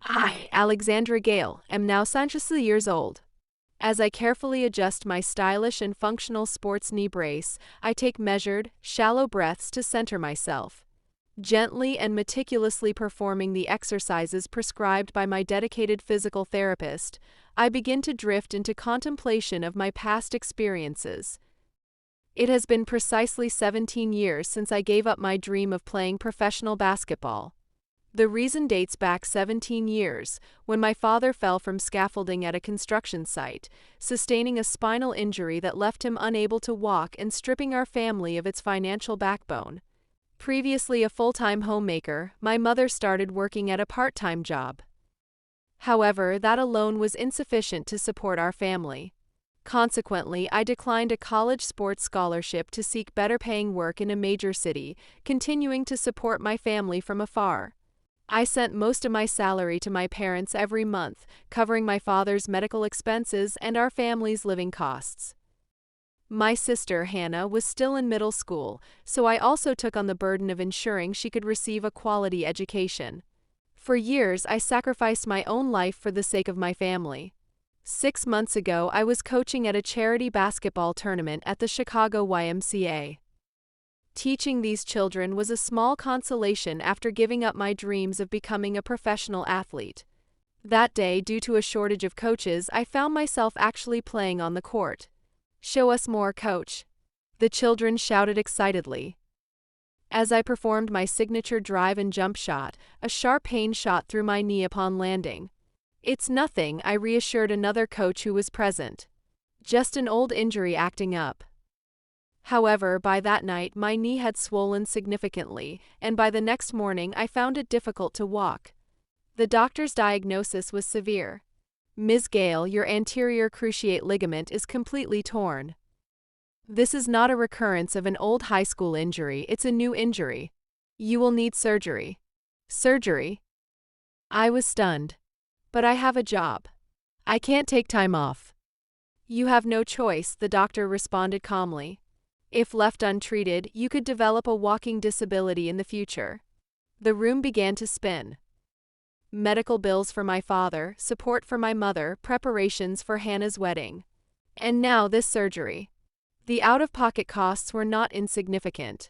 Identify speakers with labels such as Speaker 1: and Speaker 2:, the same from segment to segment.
Speaker 1: I, Alexandra Gale, am now 26 years old. As I carefully adjust my stylish and functional sports knee brace, I take measured, shallow breaths to center myself. Gently and meticulously performing the exercises prescribed by my dedicated physical therapist, I begin to drift into contemplation of my past experiences. It has been precisely 17 years since I gave up my dream of playing professional basketball. The reason dates back 17 years, when my father fell from scaffolding at a construction site, sustaining a spinal injury that left him unable to walk and stripping our family of its financial backbone. Previously a full-time homemaker, my mother started working at a part-time job. However, that alone was insufficient to support our family. Consequently, I declined a college sports scholarship to seek better-paying work in a major city, continuing to support my family from afar. I sent most of my salary to my parents every month, covering my father's medical expenses and our family's living costs. My sister, Hannah, was still in middle school, so I also took on the burden of ensuring she could receive a quality education. For years, I sacrificed my own life for the sake of my family. 6 months ago, I was coaching at a charity basketball tournament at the Chicago YMCA. Teaching these children was a small consolation after giving up my dreams of becoming a professional athlete. That day, due to a shortage of coaches, I found myself actually playing on the court. "Show us more, coach," the children shouted excitedly. As I performed my signature drive and jump shot, a sharp pain shot through my knee upon landing. "It's nothing," I reassured another coach who was present. "Just an old injury acting up." However, by that night my knee had swollen significantly, and by the next morning I found it difficult to walk. The doctor's diagnosis was severe. "Ms. Gale, your anterior cruciate ligament is completely torn. This is not a recurrence of an old high school injury, it's a new injury. You will need surgery." Surgery? I was stunned. "But I have a job. I can't take time off." "You have no choice," the doctor responded calmly. "If left untreated, you could develop a walking disability in the future." The room began to spin. Medical bills for my father, support for my mother, preparations for Hannah's wedding. And now this surgery. The out-of-pocket costs were not insignificant.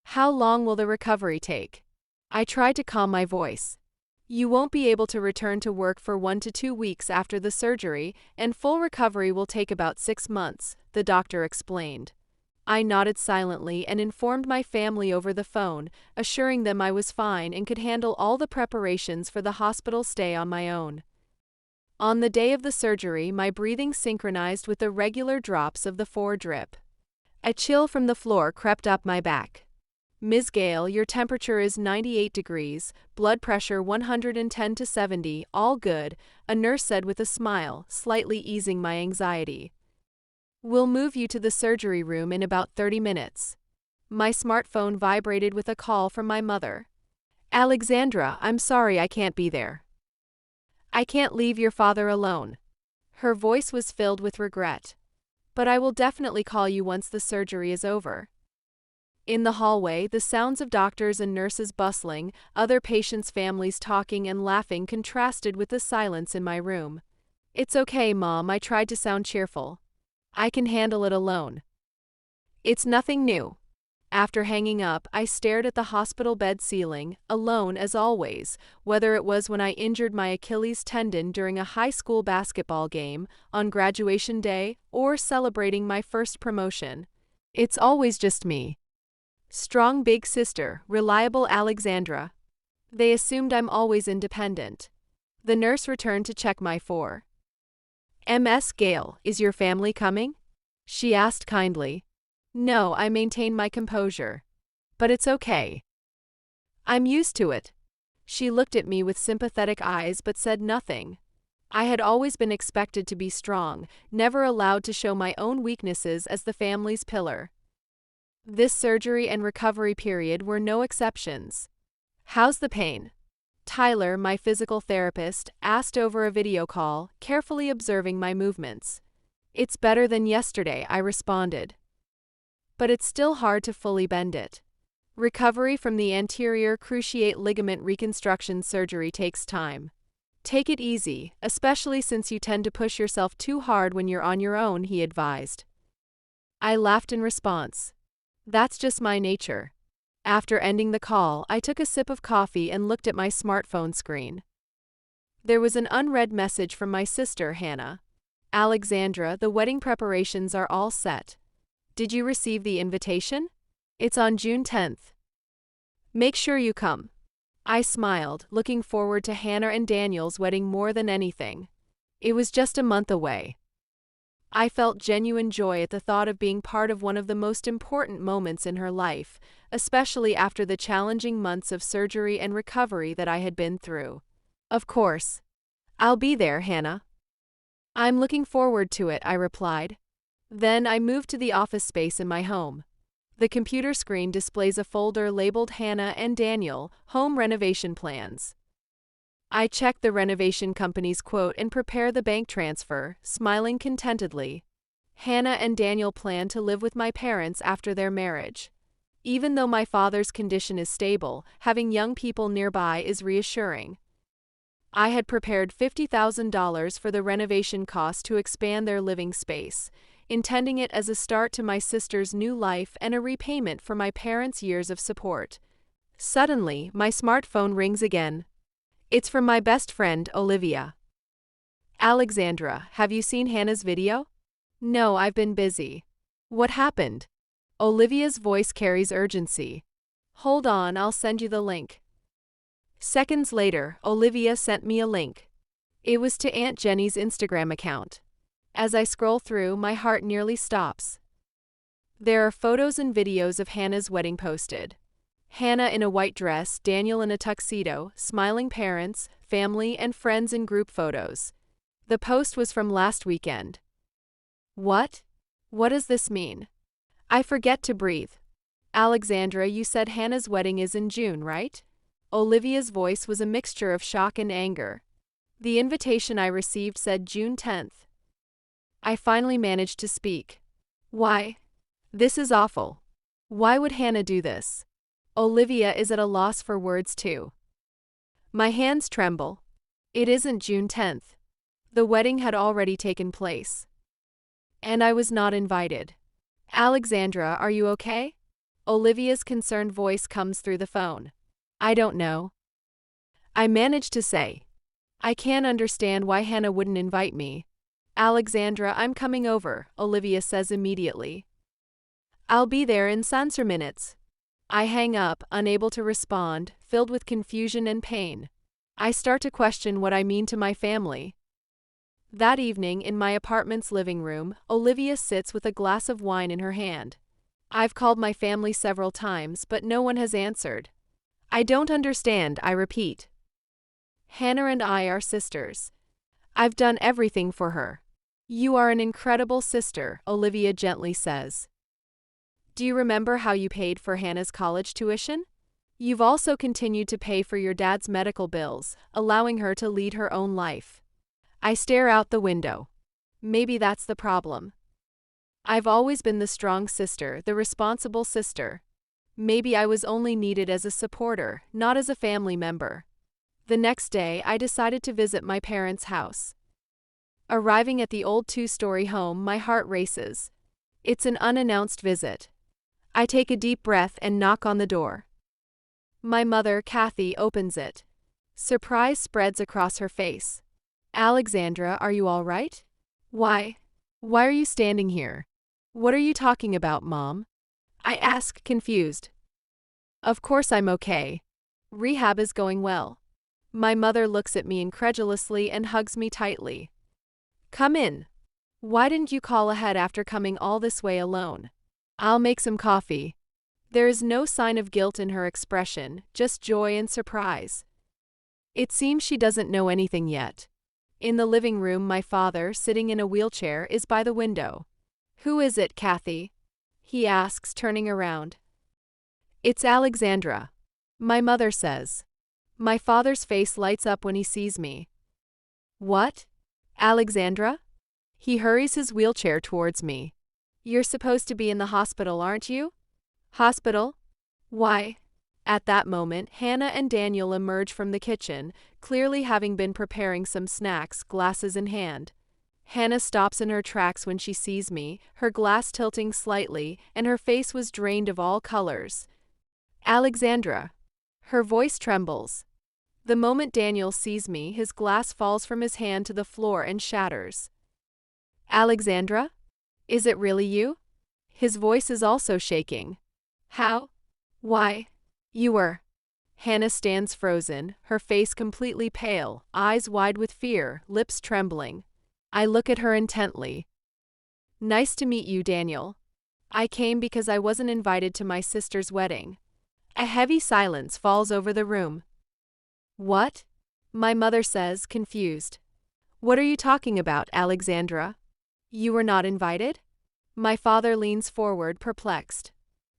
Speaker 1: "How long will the recovery take?" I tried to calm my voice. "You won't be able to return to work for 1 to 2 weeks after the surgery, and full recovery will take about 6 months, the doctor explained. I nodded silently and informed my family over the phone, assuring them I was fine and could handle all the preparations for the hospital stay on my own. On the day of the surgery, my breathing synchronized with the regular drops of the 4-drip. A chill from the floor crept up my back. "Ms. Gale, your temperature is 98 degrees, blood pressure 110 to 70, all good," a nurse said with a smile, slightly easing my anxiety. "We'll move you to the surgery room in about 30 minutes. My smartphone vibrated with a call from my mother. "Alexandra, I'm sorry I can't be there. I can't leave your father alone." Her voice was filled with regret. "But I will definitely call you once the surgery is over." In the hallway, the sounds of doctors and nurses bustling, other patients' families talking and laughing contrasted with the silence in my room. "It's okay, Mom," I tried to sound cheerful. "I can handle it alone." "It's nothing new." After hanging up, I stared at the hospital bed ceiling, alone as always, whether it was when I injured my Achilles tendon during a high school basketball game, on graduation day, or celebrating my first promotion. It's always just me. Strong big sister, reliable Alexandra. They assumed I'm always independent. The nurse returned to check my 4. "Ms. Gale, is your family coming?" she asked kindly. "No," I maintained my composure. "But it's okay. I'm used to it." She looked at me with sympathetic eyes but said nothing. I had always been expected to be strong, never allowed to show my own weaknesses as the family's pillar. This surgery and recovery period were no exceptions. "How's the pain?" Tyler, my physical therapist, asked over a video call, carefully observing my movements. "It's better than yesterday," I responded. "But it's still hard to fully bend it. Recovery from the anterior cruciate ligament reconstruction surgery takes time." Take it easy, especially since you tend to push yourself too hard when you're on your own, he advised. I laughed in response. That's just my nature. After ending the call, I took a sip of coffee and looked at my smartphone screen. There was an unread message from my sister, Hannah. Alexandra, the wedding preparations are all set. Did you receive the invitation? It's on June 10th. Make sure you come. I smiled, looking forward to Hannah and Daniel's wedding more than anything. It was just a month away. I felt genuine joy at the thought of being part of one of the most important moments in her life, especially after the challenging months of surgery and recovery that I had been through. Of course. I'll be there, Hannah. I'm looking forward to it, I replied. Then I moved to the office space in my home. The computer screen displays a folder labeled Hannah and Daniel, Home Renovation Plans. I check the renovation company's quote and prepare the bank transfer, smiling contentedly. Hannah and Daniel plan to live with my parents after their marriage. Even though my father's condition is stable, having young people nearby is reassuring. I had prepared $50,000 for the renovation cost to expand their living space, intending it as a start to my sister's new life and a repayment for my parents' years of support. Suddenly, my smartphone rings again. It's from my best friend, Olivia. Alexandra, have you seen Hannah's video? No, I've been busy. What happened? Olivia's voice carries urgency. Hold on, I'll send you the link. Seconds later, Olivia sent me a link. It was to Aunt Jenny's Instagram account. As I scroll through, my heart nearly stops. There are photos and videos of Hannah's wedding posted. Hannah in a white dress, Daniel in a tuxedo, smiling parents, family, and friends in group photos. The post was from last weekend. What? What does this mean? I forget to breathe. Alexandra, you said Hannah's wedding is in June, right? Olivia's voice was a mixture of shock and anger. The invitation I received said June 10th. I finally managed to speak. Why? This is awful. Why would Hannah do this? Olivia is at a loss for words too. My hands tremble. It isn't June 10th. The wedding had already taken place. And I was not invited. Alexandra, are you okay? Olivia's concerned voice comes through the phone. I don't know. I managed to say. I can't understand why Hannah wouldn't invite me. Alexandra, I'm coming over, Olivia says immediately. I'll be there in 5 minutes. I hang up, unable to respond, filled with confusion and pain. I start to question what I mean to my family. That evening, in my apartment's living room, Olivia sits with a glass of wine in her hand. I've called my family several times, but no one has answered. I don't understand, I repeat. Hannah and I are sisters. I've done everything for her. You are an incredible sister, Olivia gently says. Do you remember how you paid for Hannah's college tuition? You've also continued to pay for your dad's medical bills, allowing her to lead her own life. I stare out the window. Maybe that's the problem. I've always been the strong sister, the responsible sister. Maybe I was only needed as a supporter, not as a family member. The next day, I decided to visit my parents' house. Arriving at the old 2-story home, my heart races. It's an unannounced visit. I take a deep breath and knock on the door. My mother, Kathy, opens it. Surprise spreads across her face. Alexandra, are you all right? Why are you standing here? What are you talking about, Mom? I ask, confused. Of course I'm okay. Rehab is going well. My mother looks at me incredulously and hugs me tightly. Come in. Why didn't you call ahead after coming all this way alone? I'll make some coffee. There is no sign of guilt in her expression, just joy and surprise. It seems she doesn't know anything yet. In the living room, my father, sitting in a wheelchair, is by the window. Who is it, Kathy? He asks, turning around. It's Alexandra. My mother says. My father's face lights up when he sees me. What? Alexandra? He hurries his wheelchair towards me. You're supposed to be in the hospital, aren't you? Hospital? Why? At that moment, Hannah and Daniel emerge from the kitchen, clearly having been preparing some snacks, glasses in hand. Hannah stops in her tracks when she sees me, her glass tilting slightly, and her face was drained of all colors. Alexandra. Her voice trembles. The moment Daniel sees me, his glass falls from his hand to the floor and shatters. Alexandra? Is it really you? His voice is also shaking. How? Why? You were. Hannah stands frozen, her face completely pale, eyes wide with fear, lips trembling. I look at her intently. Nice to meet you, Daniel. I came because I wasn't invited to my sister's wedding. A heavy silence falls over the room. What? My mother says, confused. What are you talking about, Alexandra? You were not invited? My father leans forward, perplexed.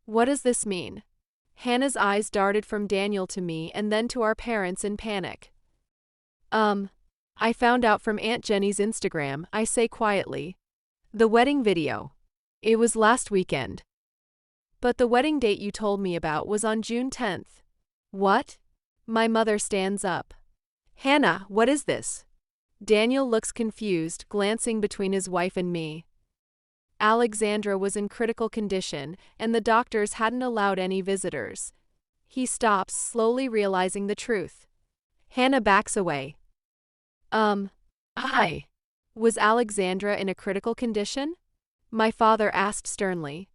Speaker 1: What does this mean? Hannah's eyes darted from Daniel to me and then to our parents in panic. I found out from Aunt Jenny's Instagram, I say quietly. The wedding video. It was last weekend. But the wedding date you told me about was on June 10th. What? My mother stands up. Hannah, what is this? Daniel looks confused, glancing between his wife and me. Alexandra was in critical condition, and the doctors hadn't allowed any visitors. He stops, slowly realizing the truth. Hannah backs away. Was Alexandra in a critical condition? My father asked sternly.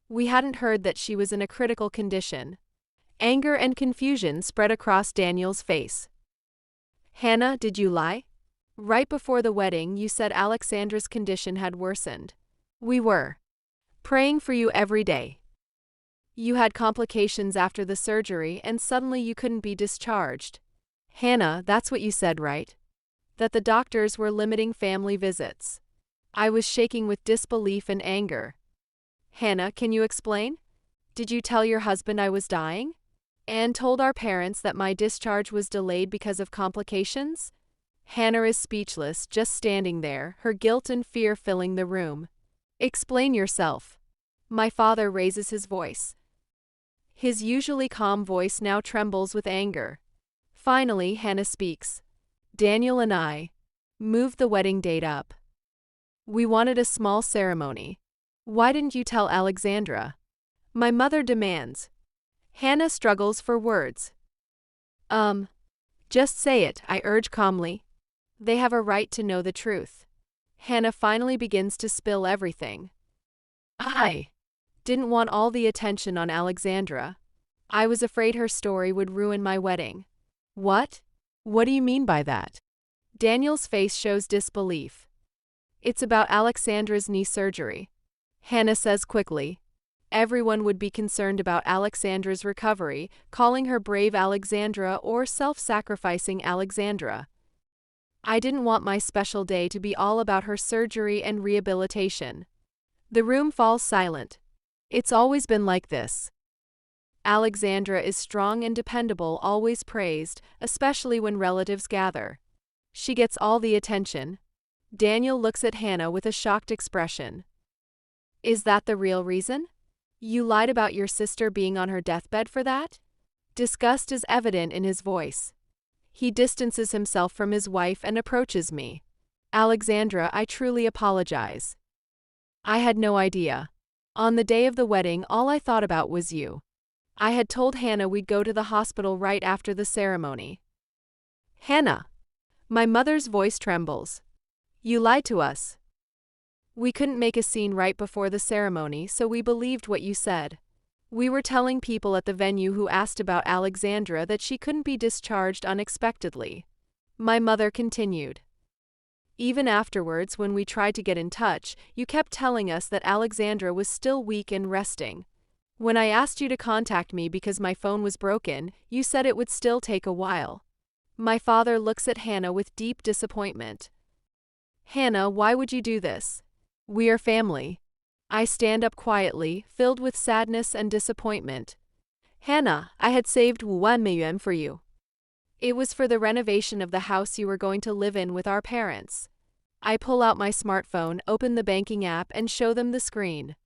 Speaker 1: We hadn't heard that she was in a critical condition. Anger and confusion spread across Daniel's face. Hannah, did you lie? Right before the wedding, you said Alexandra's condition had worsened. We were praying for you every day. You had complications after the surgery and suddenly you couldn't be discharged. Hannah, that's what you said, right? That the doctors were limiting family visits. I was shaking with disbelief and anger. Hannah, can you explain? Did you tell your husband I was dying? And told our parents that my discharge was delayed because of complications? Hannah is speechless, just standing there, her guilt and fear filling the room. Explain yourself. My father raises his voice. His usually calm voice now trembles with anger. Finally, Hannah speaks. Daniel and I moved the wedding date up. We wanted a small ceremony. Why didn't you tell Alexandra? My mother demands. Hannah struggles for words. Just say it, I urge calmly. They have a right to know the truth. Hannah finally begins to spill everything. I didn't want all the attention on Alexandra. I was afraid her story would ruin my wedding. What? What do you mean by that? Daniel's face shows disbelief. It's about Alexandra's knee surgery. Hannah says quickly. Everyone would be concerned about Alexandra's recovery, calling her brave Alexandra or self-sacrificing Alexandra. I didn't want my special day to be all about her surgery and rehabilitation. The room falls silent. It's always been like this. Alexandra is strong and dependable, always praised, especially when relatives gather. She gets all the attention. Daniel looks at Hannah with a shocked expression. Is that the real reason? You lied about your sister being on her deathbed for that? Disgust is evident in his voice. He distances himself from his wife and approaches me. Alexandra, I truly apologize. I had no idea. On the day of the wedding, all I thought about was you. I had told Hannah we'd go to the hospital right after the ceremony. Hannah. My mother's voice trembles. You lied to us. We couldn't make a scene right before the ceremony, so we believed what you said. We were telling people at the venue who asked about Alexandra that she couldn't be discharged unexpectedly. My mother continued. Even afterwards, when we tried to get in touch, you kept telling us that Alexandra was still weak and resting. When I asked you to contact me because my phone was broken, you said it would still take a while. My father looks at Hannah with deep disappointment. Hannah, why would you do this? We are family. I stand up quietly, filled with sadness and disappointment. Hannah, I had saved 1 million for you. It was for the renovation of the house you were going to live in with our parents. I pull out my smartphone, open the banking app, and show them the screen.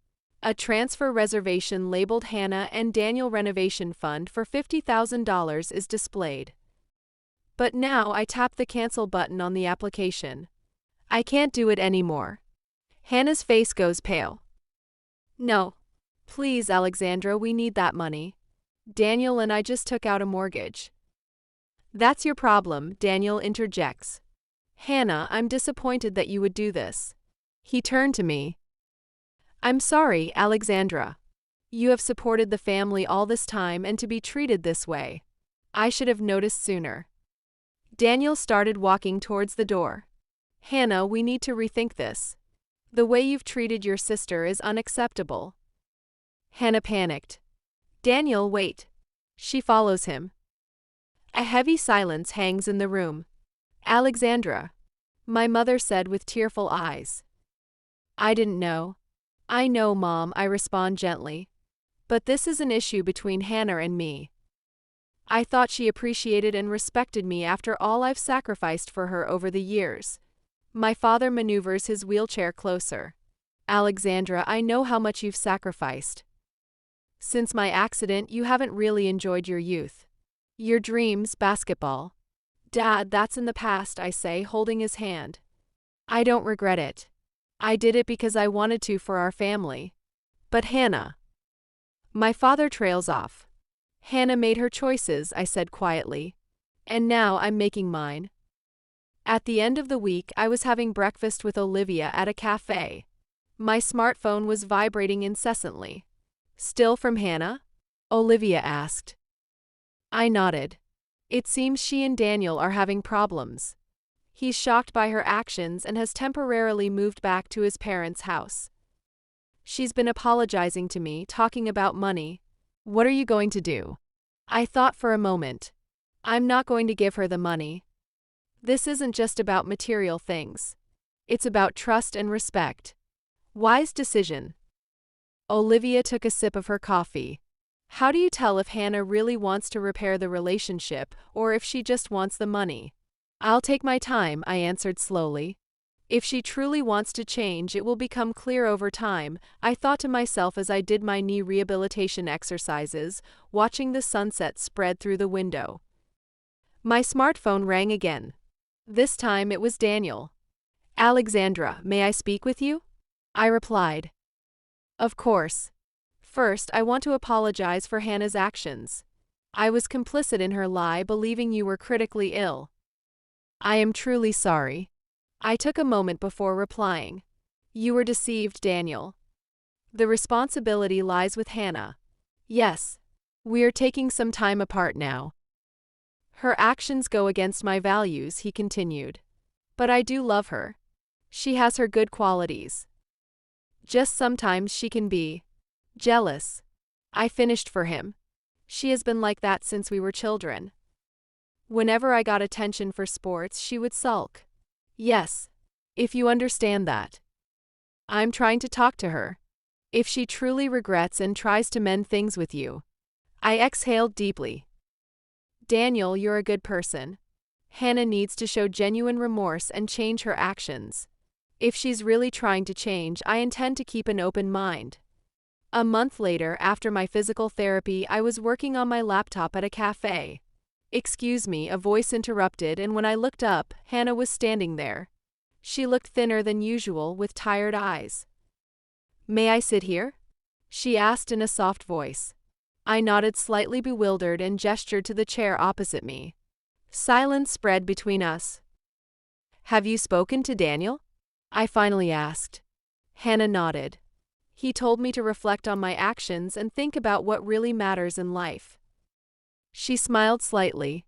Speaker 1: A transfer reservation labeled Hannah and Daniel Renovation Fund for $50,000 is displayed. But now I tap the cancel button on the application. I can't do it anymore. Hannah's face goes pale. No. Please, Alexandra, we need that money. Daniel and I just took out a mortgage. That's your problem, Daniel interjects. Hannah, I'm disappointed that you would do this. He turned to me. I'm sorry, Alexandra. You have supported the family all this time, and to be treated this way. I should have noticed sooner. Daniel started walking towards the door. Hannah, we need to rethink this. The way you've treated your sister is unacceptable. Hannah panicked. Daniel, wait. She follows him. A heavy silence hangs in the room. Alexandra. My mother said with tearful eyes. I didn't know. I know, Mom, I respond gently. But this is an issue between Hannah and me. I thought she appreciated and respected me after all I've sacrificed for her over the years. My father maneuvers his wheelchair closer. Alexandra, I know how much you've sacrificed. Since my accident, you haven't really enjoyed your youth. Your dreams, basketball. Dad, that's in the past, I say, holding his hand. I don't regret it. I did it because I wanted to for our family. But Hannah. My father trails off. Hannah made her choices, I said quietly. And now I'm making mine. At the end of the week, I was having breakfast with Olivia at a cafe. My smartphone was vibrating incessantly. Still from Hannah? Olivia asked. I nodded. It seems she and Daniel are having problems. He's shocked by her actions and has temporarily moved back to his parents' house. She's been apologizing to me, talking about money. What are you going to do? I thought for a moment. I'm not going to give her the money. This isn't just about material things. It's about trust and respect. Wise decision. Olivia took a sip of her coffee. How do you tell if Hannah really wants to repair the relationship or if she just wants the money? I'll take my time, I answered slowly. If she truly wants to change, it will become clear over time, I thought to myself as I did my knee rehabilitation exercises, watching the sunset spread through the window. My smartphone rang again. This time it was Daniel. Alexandra, may I speak with you? I replied. Of course. First, I want to apologize for Hannah's actions. I was complicit in her lie, believing you were critically ill. I am truly sorry. I took a moment before replying. You were deceived, Daniel. The responsibility lies with Hannah. Yes. We are taking some time apart now. Her actions go against my values, he continued. But I do love her. She has her good qualities. Just sometimes she can be jealous. I finished for him. She has been like that since we were children. Whenever I got attention for sports, she would sulk. Yes, if you understand that. I'm trying to talk to her. If she truly regrets and tries to mend things with you. I exhaled deeply. Daniel, you're a good person. Hannah needs to show genuine remorse and change her actions. If she's really trying to change, I intend to keep an open mind. A month later, after my physical therapy, I was working on my laptop at a cafe. Excuse me, a voice interrupted, and when I looked up, Hannah was standing there. She looked thinner than usual, with tired eyes. May I sit here? She asked in a soft voice. I nodded, slightly bewildered, and gestured to the chair opposite me. Silence spread between us. Have you spoken to Daniel? I finally asked. Hannah nodded. He told me to reflect on my actions and think about what really matters in life. She smiled slightly.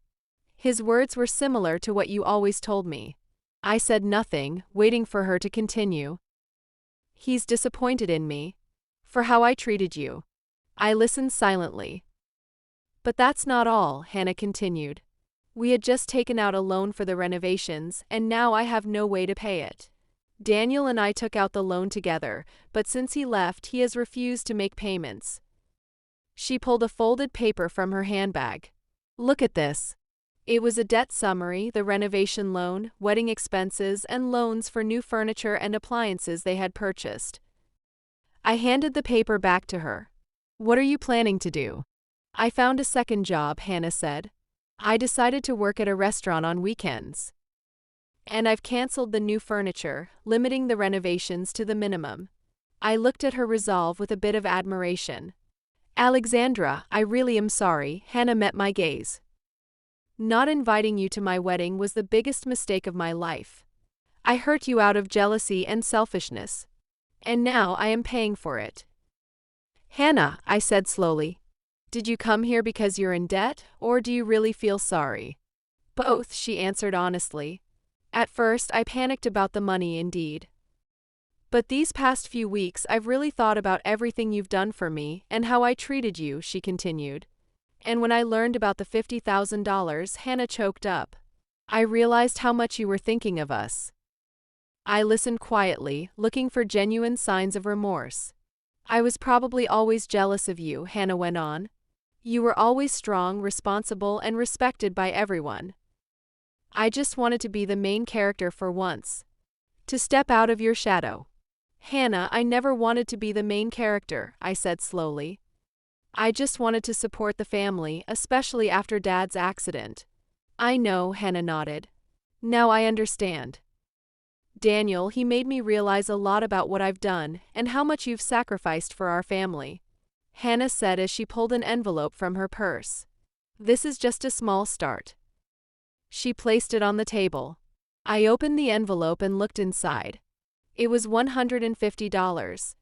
Speaker 1: His words were similar to what you always told me. I said nothing, waiting for her to continue. He's disappointed in me. For how I treated you. I listened silently. But that's not all, Hannah continued. We had just taken out a loan for the renovations, and now I have no way to pay it. Daniel and I took out the loan together, but since he left, he has refused to make payments. She pulled a folded paper from her handbag. Look at this. It was a debt summary, the renovation loan, wedding expenses, and loans for new furniture and appliances they had purchased. I handed the paper back to her. What are you planning to do? I found a second job, Hannah said. I decided to work at a restaurant on weekends. And I've canceled the new furniture, limiting the renovations to the minimum. I looked at her resolve with a bit of admiration. Alexandra, I really am sorry, Hannah met my gaze. Not inviting you to my wedding was the biggest mistake of my life. I hurt you out of jealousy and selfishness. And now I am paying for it. Hannah, I said slowly. Did you come here because you're in debt, or do you really feel sorry? Both, she answered honestly. At first, I panicked about the money indeed. But these past few weeks I've really thought about everything you've done for me and how I treated you, she continued. And when I learned about the $50,000, Hannah choked up. I realized how much you were thinking of us. I listened quietly, looking for genuine signs of remorse. I was probably always jealous of you, Hannah went on. You were always strong, responsible, and respected by everyone. I just wanted to be the main character for once. To step out of your shadow. Hannah, I never wanted to be the main character, I said slowly. I just wanted to support the family, especially after Dad's accident. I know, Hannah nodded. Now I understand. Daniel, he made me realize a lot about what I've done and how much you've sacrificed for our family. Hannah said as she pulled an envelope from her purse. This is just a small start. She placed it on the table. I opened the envelope and looked inside. It was $150.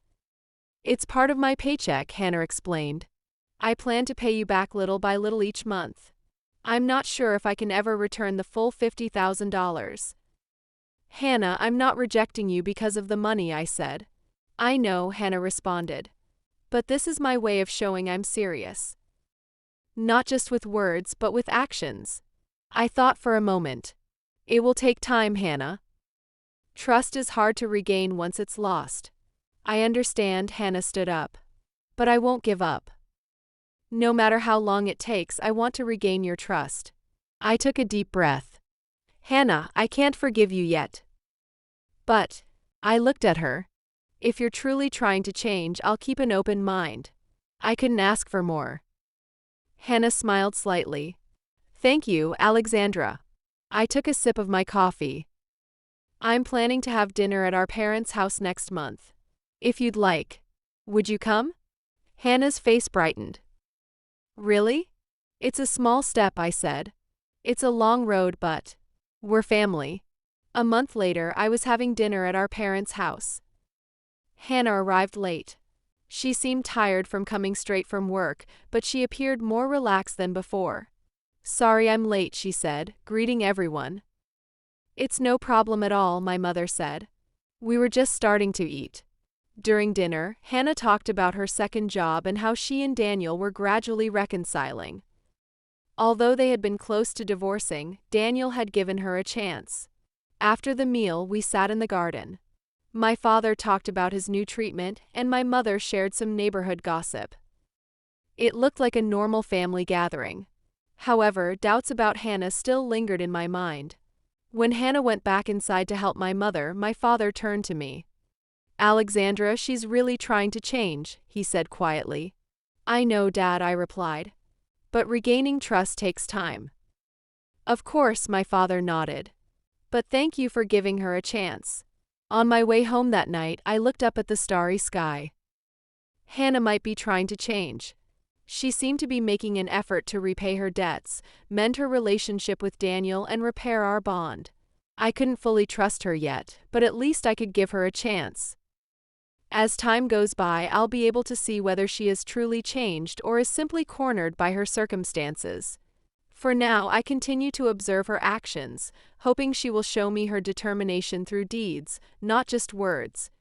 Speaker 1: It's part of my paycheck, Hannah explained. I plan to pay you back little by little each month. I'm not sure if I can ever return the full $50,000. Hannah, I'm not rejecting you because of the money, I said. I know, Hannah responded. But this is my way of showing I'm serious. Not just with words, but with actions. I thought for a moment. It will take time, Hannah. Trust is hard to regain once it's lost. I understand, Hannah stood up. But I won't give up. No matter how long it takes, I want to regain your trust. I took a deep breath. Hannah, I can't forgive you yet. But, I looked at her. If you're truly trying to change, I'll keep an open mind. I couldn't ask for more. Hannah smiled slightly. Thank you, Alexandra. I took a sip of my coffee. I'm planning to have dinner at our parents' house next month. If you'd like. Would you come? Hannah's face brightened. Really? It's a small step, I said. It's a long road, but we're family. A month later, I was having dinner at our parents' house. Hannah arrived late. She seemed tired from coming straight from work, but she appeared more relaxed than before. Sorry I'm late, she said, greeting everyone. It's no problem at all, my mother said. We were just starting to eat. During dinner, Hannah talked about her second job and how she and Daniel were gradually reconciling. Although they had been close to divorcing, Daniel had given her a chance. After the meal, we sat in the garden. My father talked about his new treatment, and my mother shared some neighborhood gossip. It looked like a normal family gathering. However, doubts about Hannah still lingered in my mind. When Hannah went back inside to help my mother, my father turned to me. Alexandra, she's really trying to change, he said quietly. I know, Dad, I replied. But regaining trust takes time. Of course, my father nodded. But thank you for giving her a chance. On my way home that night, I looked up at the starry sky. Hannah might be trying to change. She seemed to be making an effort to repay her debts, mend her relationship with Daniel, and repair our bond. I couldn't fully trust her yet, but at least I could give her a chance. As time goes by, I'll be able to see whether she is truly changed or is simply cornered by her circumstances. For now, I continue to observe her actions, hoping she will show me her determination through deeds, not just words.